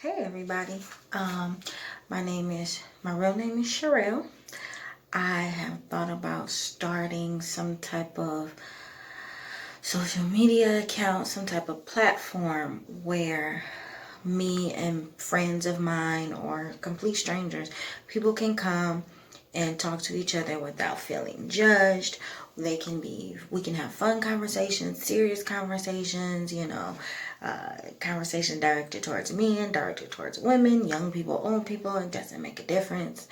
Hey everybody. My real name is Sherelle. I have thought about starting some type of social media account, some type of platform where me and friends of mine or complete strangers, people can come and talk to each other without feeling judged. We can have fun conversations, serious conversations, conversation directed towards men, directed towards women, young people, old people. It doesn't make a difference.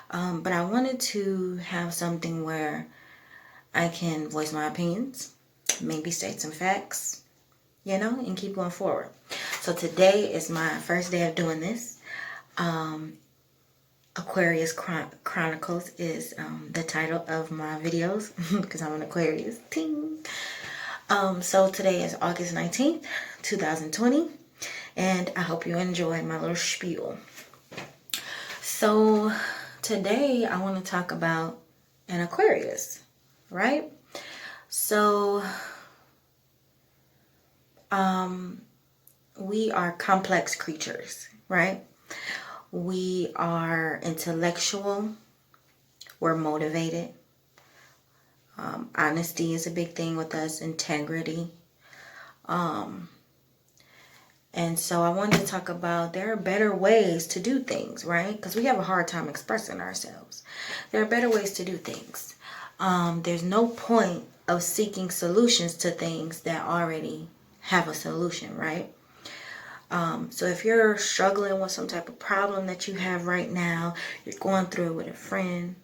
But I wanted to have something where I can voice my opinions, maybe state some facts, and keep going forward. So today is my first day of doing this. Aquarius Chronicles is the title of my videos because I'm an Aquarius. Ting. So today is August 19th, 2020, and I hope you enjoy my little spiel. So today I want to talk about an Aquarius, right? So we are complex creatures, right? We are intellectual. We're motivated. Honesty is a big thing with us. Integrity. And so I wanted to talk about there are better ways to do things, right? Because we have a hard time expressing ourselves. There are better ways to do things. There's no point of seeking solutions to things that already have a solution, right? So if you're struggling with some type of problem that you have right now, you're going through it with a friend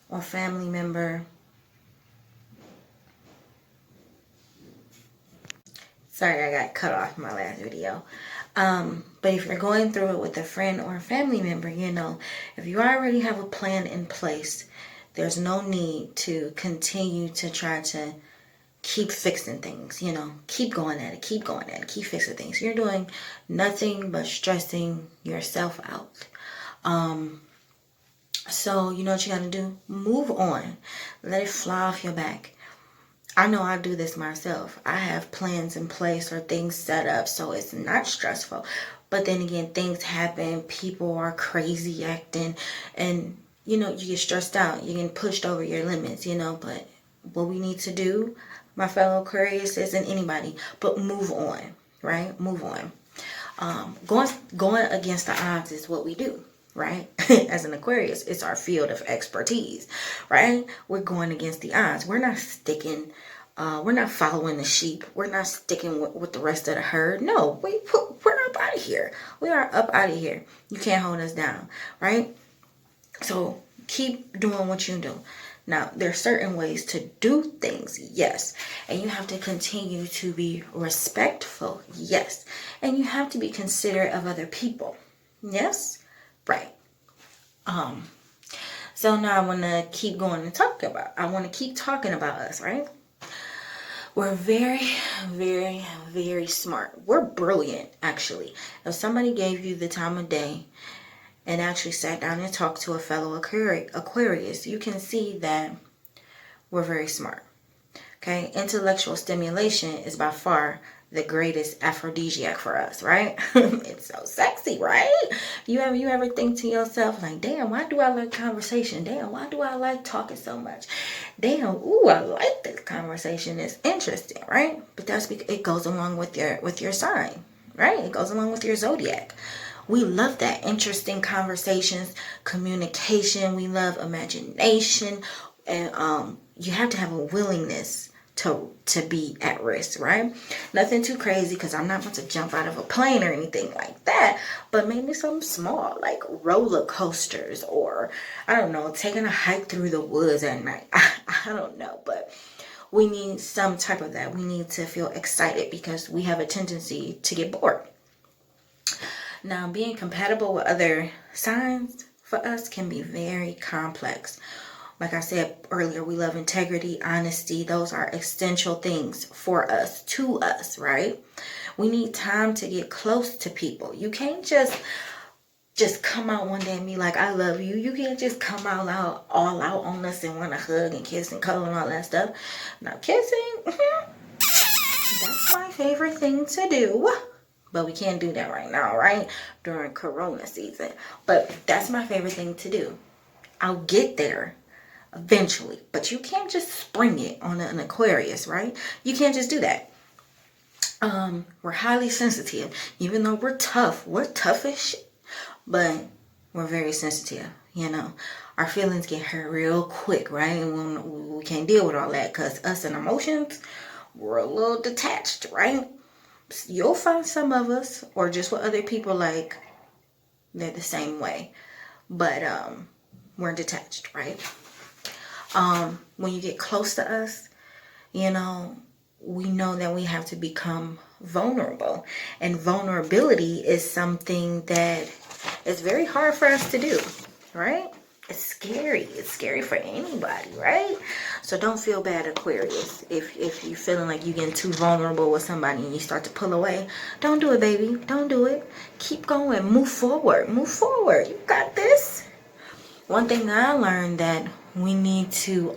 or family member. Sorry, I got cut off in my last video. But if you're going through it with a friend or a family member, if you already have a plan in place, there's no need to continue to try to keep fixing things, keep going at it, keep fixing things. You're doing nothing but stressing yourself out. So you know what you got to do? Move on. Let it fly off your back. I know I do this myself. I have plans in place or things set up so it's not stressful. But then again, things happen. People are crazy acting and, you get stressed out. You're getting pushed over your limits, but what we need to do, my fellow Aquarius, isn't anybody, but move on, right? Move on. Going against the odds is what we do, right? As an Aquarius, it's our field of expertise, right? We're going against the odds. We're not sticking, we're not following the sheep. We're not sticking with the rest of the herd. No, we're up out of here. We are up out of here. You can't hold us down, right? So keep doing what you do. Now, there are certain ways to do things, yes. And you have to continue to be respectful, yes. And you have to be considerate of other people, yes? Right. So now I want to keep going and I want to keep talking about us, right? We're very, very, very smart. We're brilliant, actually. If somebody gave you the time of day and actually sat down and talked to a fellow Aquarius, you can see that we're very smart. Okay, intellectual stimulation is by far the greatest aphrodisiac for us, right? It's so sexy, right? You ever think to yourself like, damn, why do I like conversation? Damn, why do I like talking so much? Damn, ooh, I like this conversation. It's interesting, right? But that's because it goes along with your sign, right? It goes along with your zodiac. We love that. Interesting conversations, communication. We love imagination. And you have to have a willingness to be at risk, right? Nothing too crazy because I'm not about to jump out of a plane or anything like that. But maybe something small like roller coasters or, I don't know, taking a hike through the woods at night. I don't know. But we need some type of that. We need to feel excited because we have a tendency to get bored. Now, being compatible with other signs for us can be very complex. Like I said earlier, we love integrity, honesty. Those are essential things for us, to us, right? We need time to get close to people. You can't just come out one day and be like, I love you. You can't just come all out on us and want to hug and kiss and cuddle and all that stuff. Now, kissing, that's my favorite thing to do. But we can't do that right now, right? During Corona season. But that's my favorite thing to do. I'll get there eventually. But you can't just spring it on an Aquarius, right? You can't just do that. We're highly sensitive. Even though we're toughish, but we're very sensitive, you know. Our feelings get hurt real quick, right? And we can't deal with all that because us and emotions, we're a little detached, right? You'll find some of us, or just what other people like, they're the same way. But we're detached, right? When you get close to us, you know, we know that we have to become vulnerable. And vulnerability is something that is very hard for us to do, right? It's scary. It's scary for anybody, right? So don't feel bad, Aquarius. If you're feeling like you're getting too vulnerable with somebody and you start to pull away, don't do it, baby. Don't do it. Keep going. Move forward. Move forward. You got this. One thing that I learned that we need to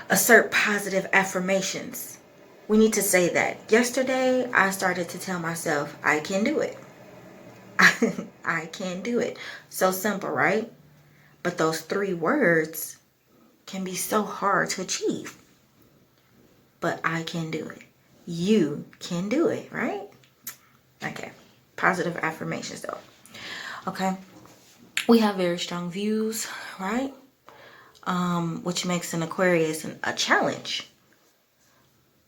assert positive affirmations. We need to say that. Yesterday, I started to tell myself, I can do it. I can do it. So simple, right? But those 3 words can be so hard to achieve. But I can do it. You can do it, right? Okay. Positive affirmations, though. Okay. We have very strong views, right? Which makes an Aquarius a challenge.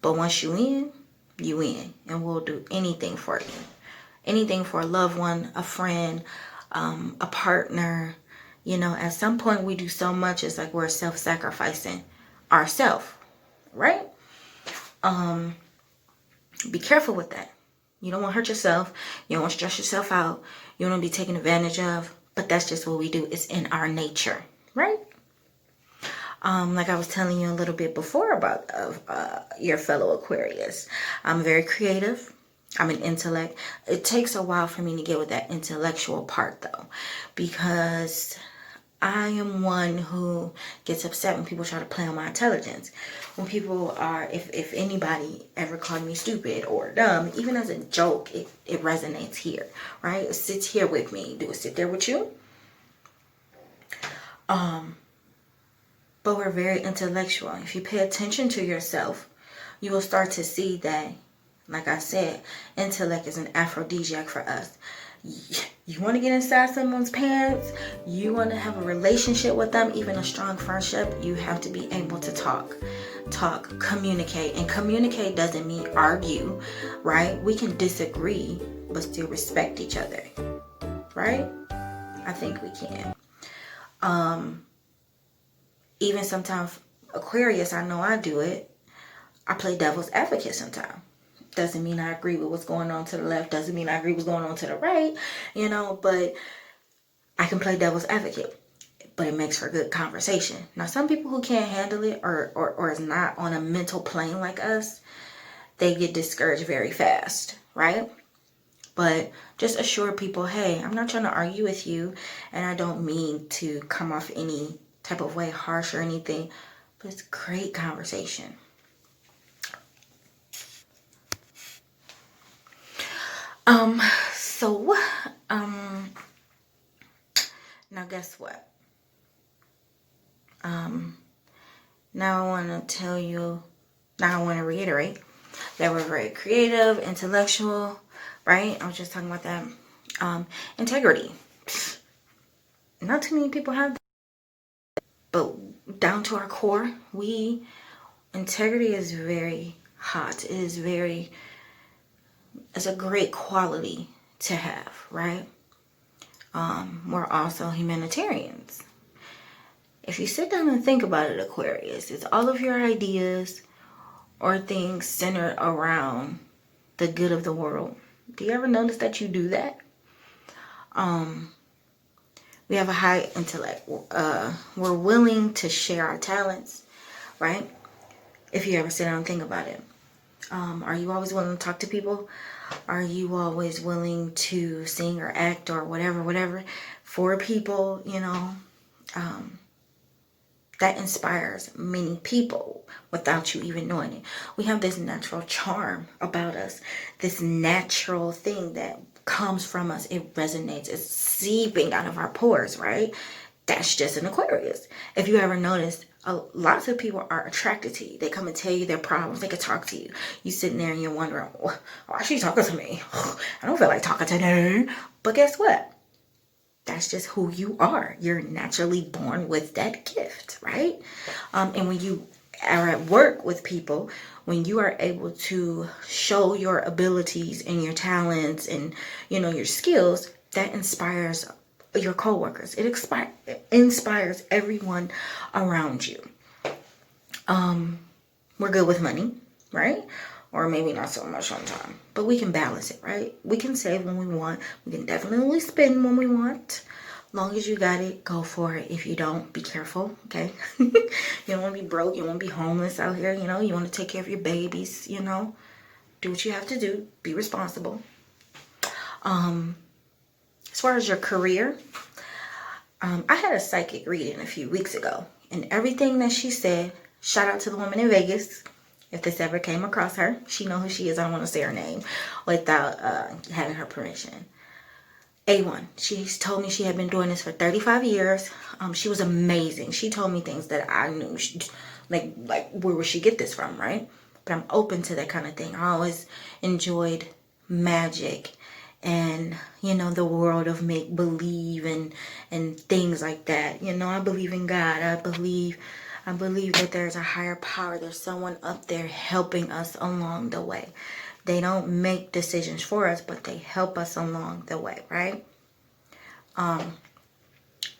But once you win, and we'll do anything for you. Anything for a loved one, a friend, a partner. You know, at some point we do so much, it's like we're self-sacrificing ourselves, right? Be careful with that. You don't want to hurt yourself. You don't want to stress yourself out. You don't want to be taken advantage of. But that's just what we do. It's in our nature, right? Like I was telling you a little bit before about your fellow Aquarius. I'm very creative. I'm an intellect. It takes a while for me to get with that intellectual part, though, because I am one who gets upset when people try to play on my intelligence. When people are, if anybody ever called me stupid or dumb, even as a joke, it resonates here, right? It sits here with me. Do it sit there with you? But we're very intellectual. If you pay attention to yourself, you will start to see that, like I said, intellect is an aphrodisiac for us. You want to get inside someone's pants, you want to have a relationship with them, even a strong friendship, you have to be able to talk, communicate. And communicate doesn't mean argue, right? We can disagree, but still respect each other, right? I think we can. Even sometimes, Aquarius, I know I do it. I play devil's advocate sometimes. Doesn't mean I agree with what's going on to the left. Doesn't mean I agree with what's going on to the right. You know, but I can play devil's advocate. But it makes for good conversation. Now, some people who can't handle it or is not on a mental plane like us, they get discouraged very fast, right? But just assure people, hey, I'm not trying to argue with you. And I don't mean to come off any type of way harsh or anything, but it's great conversation. Now guess what? Now I want to reiterate that we're very creative, intellectual, right? I was just talking about that. Integrity. Not too many people have that. But down to our core, integrity is very hot. It's a great quality to have, right? We're also humanitarians. If you sit down and think about it, Aquarius, it's all of your ideas or things centered around the good of the world. Do you ever notice that you do that? We have a high intellect. We're willing to share our talents, right? If you ever sit down and think about it. Are you always willing to talk to people? Are you always willing to sing or act or whatever for people, you know? that inspires many people without you even knowing it. We have this natural charm about us, this natural thing that comes from us. It resonates, it's seeping out of our pores, right? That's just an Aquarius. If you ever noticed, lots of people are attracted to you. They come and tell you their problems. They could talk to you. You sitting there and you're wondering, why is she talking to me? I don't feel like talking to her. But guess what? That's just who you are. You're naturally born with that gift, right? And when you are at work with people, when you are able to show your abilities and your talents and, your skills, that inspires your coworkers. It inspires everyone around you. We're good with money, right? Or maybe not so much sometimes, but we can balance it, right? We can save when we want. We can definitely spend when we want. Long as you got it, go for it. If you don't, be careful, okay? You don't want to be broke. You don't want to be homeless out here, You want to take care of your babies, Do what you have to do. Be responsible. As far as your career, I had a psychic reading a few weeks ago, and everything that she said, shout out to the woman in Vegas. If this ever came across her, she know who she is. I don't want to say her name without having her permission. A1. She's told me she had been doing this for 35 years. She was amazing. She told me things that I knew. Like where would she get this from, right? But I'm open to that kind of thing. I always enjoyed magic and, the world of make-believe and things like that. I believe in God. I believe that there's a higher power. There's someone up there helping us along the way. They don't make decisions for us, but they help us along the way, right? Now,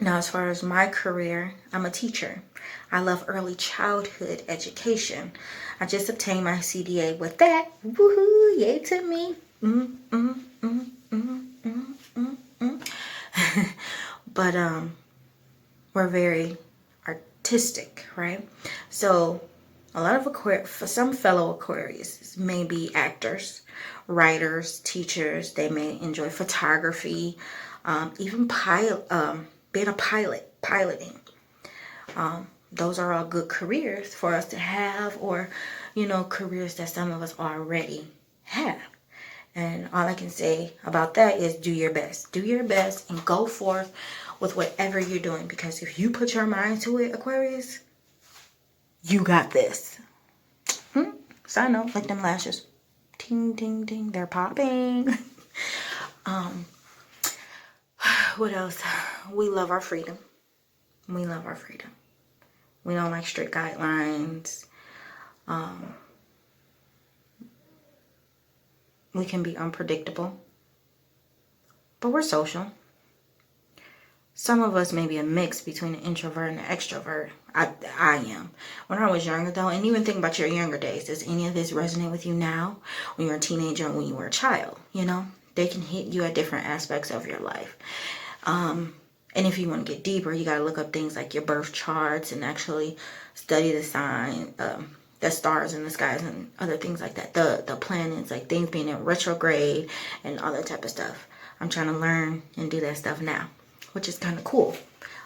as far as my career, I'm a teacher. I love early childhood education. I just obtained my CDA with that. Woohoo! Yay to me. But we're very artistic, right? So a lot of for some fellow Aquarius may be actors, writers, teachers. They may enjoy photography, even being a piloting. Those are all good careers for us to have, or careers that some of us already have. And all I can say about that is do your best. Do your best and go forth with whatever you're doing, because if you put your mind to it, Aquarius, you got this. Side note, like them lashes. Ting, ting, ting. They're popping. What else? We love our freedom. We love our freedom. We don't like strict guidelines. We can be unpredictable. But we're social. Some of us may be a mix between an introvert and an extrovert. I am. When I was younger, though, and even think about your younger days, does any of this resonate with you now? When you're a teenager and when you were a child, They can hit you at different aspects of your life. And if you want to get deeper, you got to look up things like your birth charts and actually study the sign, the stars in the skies and other things like that. The planets, like things being in retrograde and all that type of stuff. I'm trying to learn and do that stuff now, which is kind of cool.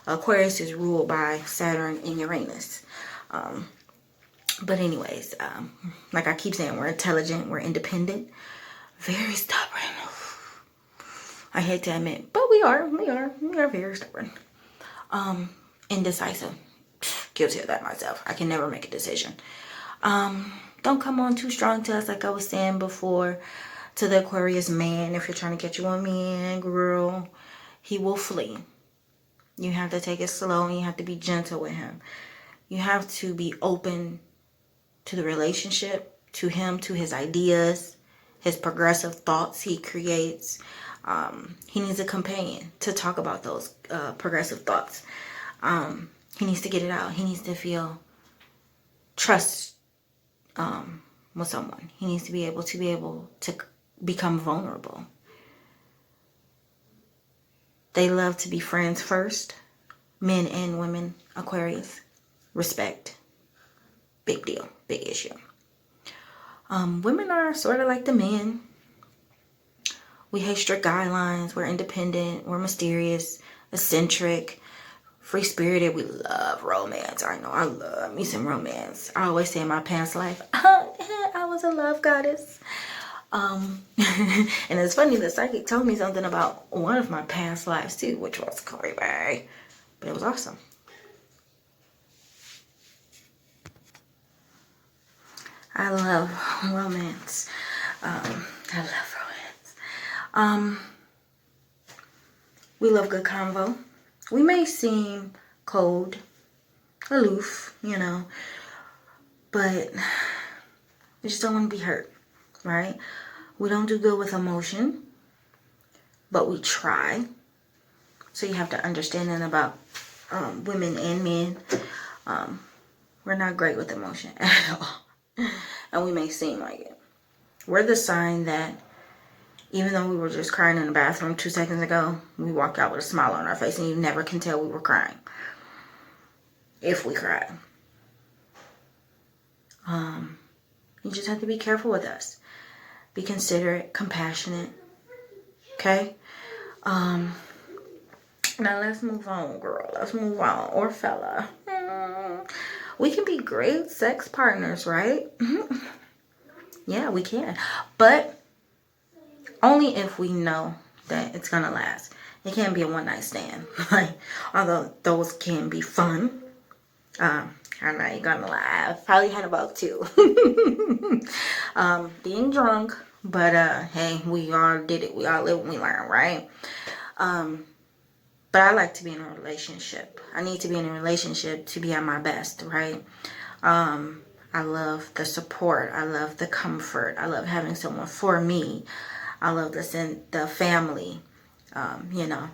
Aquarius is ruled by Saturn and Uranus. But anyways, like I keep saying, we're intelligent, we're independent, very stubborn. I hate to admit, but we are very stubborn. Indecisive. Guilty of that myself. I can never make a decision. Don't come on too strong to us, like I was saying before, to the Aquarius man. If you're trying to get you a man, girl, he will flee. You have to take it slow and you have to be gentle with him. You have to be open to the relationship, to him, to his ideas, his progressive thoughts he creates. He needs a companion to talk about those progressive thoughts. He needs to get it out. He needs to feel trust with someone. He needs to be able to become vulnerable. They love to be friends first. Men and women, Aquarius. Respect. Big deal. Big issue. Women are sort of like the men. We hate strict guidelines. We're independent. We're mysterious. Eccentric. Free spirited, we love romance. I know I love me some romance. I always say in my past life, I was a love goddess. And it's funny, the psychic told me something about one of my past lives too, which was creepy, but it was awesome. I love romance. We love good convo. We may seem cold, aloof, you know, but we just don't want to be hurt, right? We don't do good with emotion, but we try. So you have to understand that about women and men. We're not great with emotion at all. And we may seem like it. We're the sign that even though we were just crying in the bathroom 2 seconds ago, we walk out with a smile on our face and you never can tell we were crying. If we cried. You just have to be careful with us. Be considerate, compassionate. Okay? Now let's move on, girl. Let's move on. Or fella. We can be great sex partners, right? Yeah, we can. But only if we know that it's gonna last. It can't be a one-night stand. Like, although those can be fun. I'm not even gonna lie. I've probably had about 2. Being drunk. But hey, we all did it. We all live and we learn, right? But I like to be in a relationship. I need to be in a relationship to be at my best, right? I love the support. I love the comfort. I love having someone for me. I love the family. You know,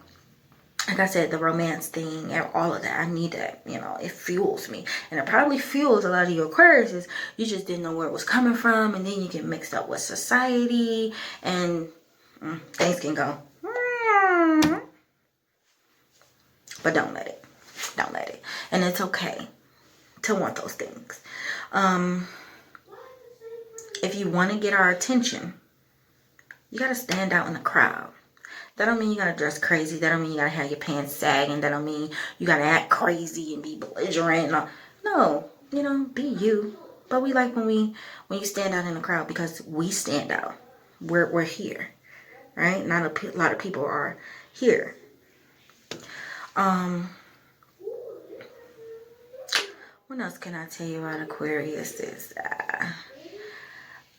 like I said, the romance thing and all of that. I need that. You know, it fuels me. And it probably fuels a lot of your Aquariuses. You just didn't know where it was coming from. And then you get mixed up with society. And things can go. But don't let it. Don't let it. And it's okay to want those things. If you want to get our attention, you got to stand out in the crowd. That don't mean you got to dress crazy. That don't mean you got to have your pants sagging. That don't mean you got to act crazy and be belligerent. No, you know, be you. But we like when you stand out in the crowd because we stand out. We're here, right? Not a lot of people are here. What else can I tell you about Aquarius?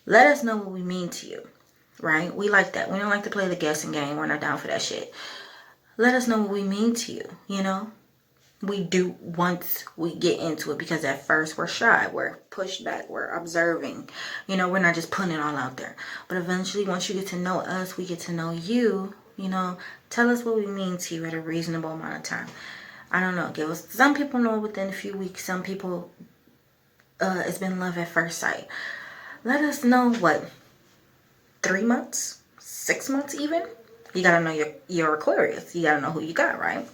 Let us know what we mean to you, right? We like that. We don't like to play the guessing game. We're not down for that shit. Let us know what we mean to you, you know? We do once we get into it, because at first we're shy, we're pushed back, we're observing. You know, we're not just putting it all out there. But eventually, once you get to know us, we get to know you, you know. Tell us what we mean to you at a reasonable amount of time. I don't know. Give us. Some people know within a few weeks. Some people, it's been love at first sight. Let us know what, 3 months, 6 months even. You gotta know your Aquarius. You gotta know who you got, right?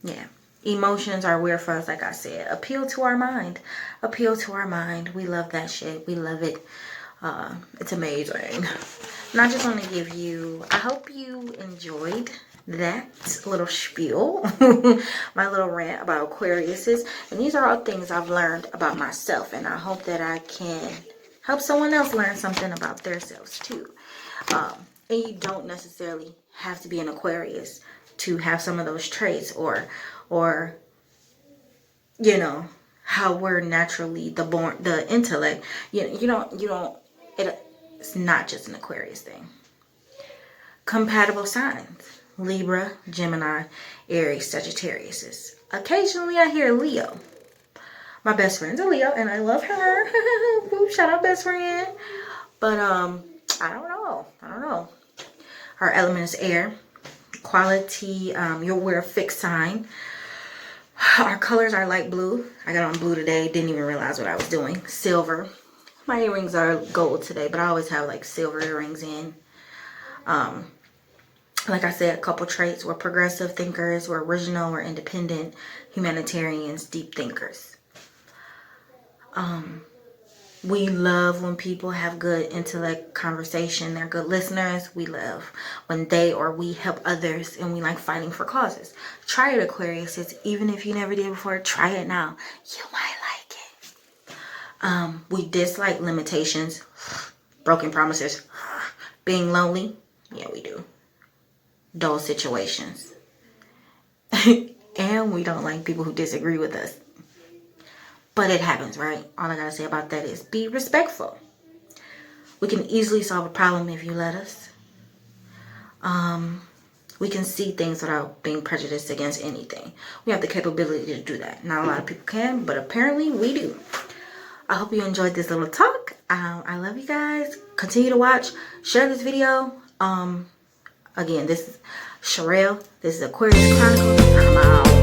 Yeah. Emotions are weird for us, like I said. Appeal to our mind. Appeal to our mind. We love that shit. We love it. It's amazing. And I just want to give you, I hope you enjoyed that little spiel, my little rant about Aquariuses. And these are all things I've learned about myself, and I hope that I can help someone else learn something about themselves too. And you don't necessarily have to be an Aquarius to have some of those traits, or you know, how we're naturally the intellect. You don't. It's not just an Aquarius thing. Compatible signs: Libra, Gemini, Aries, Sagittarius. Occasionally I hear Leo. My best friend's a Leo and I love her. Shout out best friend. But I don't know. Our element is air. Quality, we're a fixed sign. Our colors are light blue. I got on blue today. Didn't even realize what I was doing. Silver. My earrings are gold today, but I always have like silver earrings in. Like I said, a couple traits. We're progressive thinkers. We're original. We're independent. Humanitarians. Deep thinkers. We love when people have good intellect conversation. They're good listeners. We love when they or we help others, and we like fighting for causes. Try it, Aquarius. It's, even if you never did before, try it now. You might like it. We dislike limitations, broken promises, being lonely. Yeah, we do. Dull situations. And we don't like people who disagree with us. But it happens, right? All I gotta say about that is be respectful. We can easily solve a problem if you let us. We can see things without being prejudiced against anything. We have the capability to do that. Not a lot of people can, but apparently we do. I hope you enjoyed this little talk. I love you guys. Continue to watch. Share this video. Again, this is Sherelle. This is Aquarius Chronicles. I'm out.